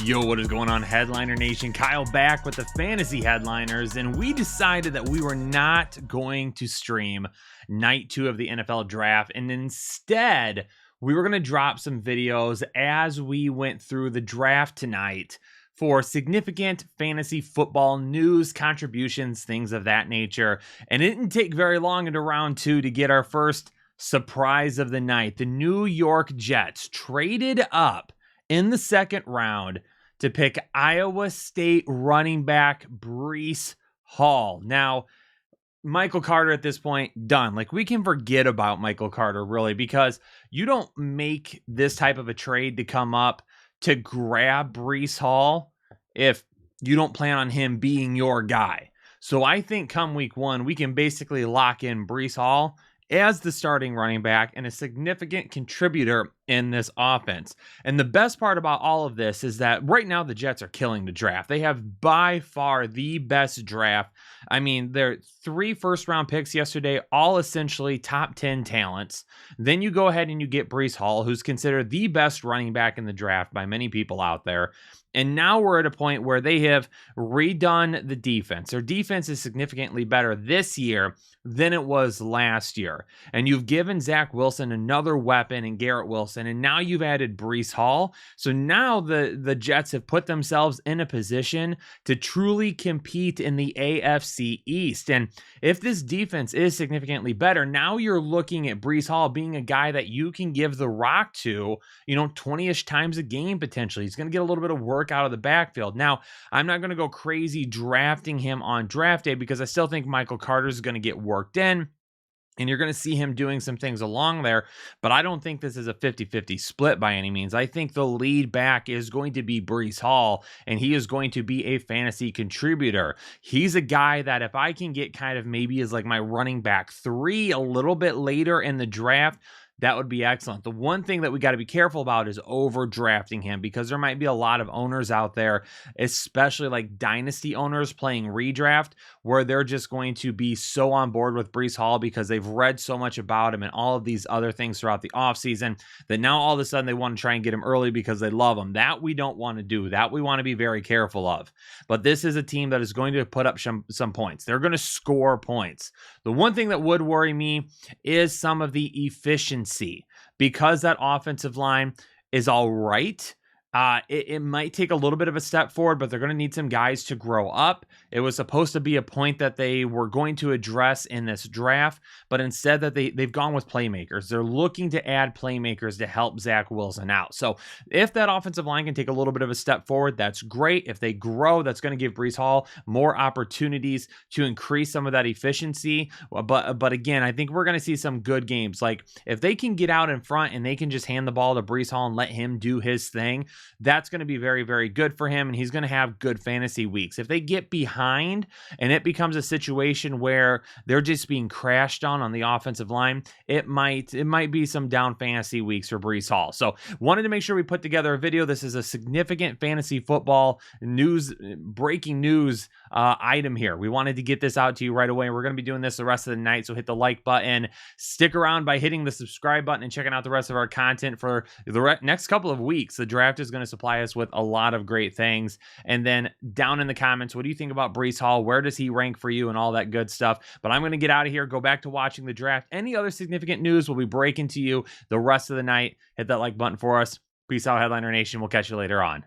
Yo, what is going on, Headliner Nation? Kyle back with the fantasy headliners, and we decided that we were not going to stream night 2 of the NFL draft, and instead we were going to drop some videos as we went through the draft tonight for significant fantasy football news, contributions, things of that nature. And it didn't take very long into round 2 to get our first surprise of the night. The New York Jets traded up in the second round to pick Iowa State running back Breece Hall. Now, Michael Carter at this point, done. Like, we can forget about Michael Carter, really, because you don't make this type of a trade to come up to grab Breece Hall if you don't plan on him being your guy. So I think come week 1, we can basically lock in Breece Hall as the starting running back and a significant contributor in this offense. And the best part about all of this is that right now the Jets are killing the draft. They have by far the best draft. I mean, they're 3 first-round picks yesterday, all essentially top 10 talents. Then you go ahead and you get Breece Hall, who's considered the best running back in the draft by many people out there. And now we're at a point where they have redone the defense. Their defense is significantly better this year than it was last year. And you've given Zach Wilson another weapon in Garrett Wilson, and now you've added Breece Hall. So now the Jets have put themselves in a position to truly compete in the AFC East. And if this defense is significantly better, now you're looking at Breece Hall being a guy that you can give the rock to, 20-ish times a game potentially. He's going to get a little bit of work out of the backfield. Now, I'm not going to go crazy drafting him on draft day because I still think Michael Carter is going to get worked in. And you're going to see him doing some things along there, but I don't think this is a 50-50 split by any means. I think the lead back is going to be Breece Hall, and he is going to be a fantasy contributor. He's a guy that if I can get kind of maybe as like my running back 3 a little bit later in the draft, that would be excellent. The one thing that we got to be careful about is overdrafting him, because there might be a lot of owners out there, especially like dynasty owners playing redraft, where they're just going to be so on board with Breece Hall because they've read so much about him and all of these other things throughout the offseason that now all of a sudden they want to try and get him early because they love him. That we don't want to do. That we want to be very careful of. But this is a team that is going to put up some points. They're going to score points. The one thing that would worry me is some of the efficiency. Because that offensive line is all right. It might take a little bit of a step forward, but they're going to need some guys to grow up. It was supposed to be a point that they were going to address in this draft, but instead that they've gone with playmakers. They're looking to add playmakers to help Zach Wilson out. So if that offensive line can take a little bit of a step forward, that's great. If they grow, that's going to give Breece Hall more opportunities to increase some of that efficiency. But again, I think we're going to see some good games. Like if they can get out in front and they can just hand the ball to Breece Hall and let him do his thing, that's going to be very, very good for him, and he's going to have good fantasy weeks. If they get behind and it becomes a situation where they're just being crashed on the offensive line, it might be some down fantasy weeks for Breece Hall. So wanted to make sure we put together a video. This is a significant fantasy football breaking news item here. We wanted to get this out to you right away. We're going to be doing this the rest of the night, so hit the like button. Stick around by hitting the subscribe button and checking out the rest of our content for the next couple of weeks. The draft is going to supply us with a lot of great things. And then down in the comments, what do you think about Breece Hall? Where does he rank for you and all that good stuff? But I'm going to get out of here, go back to watching the draft. Any other significant news will be breaking to you the rest of the night. Hit that like button for us. Peace out, Headliner Nation. We'll catch you later on.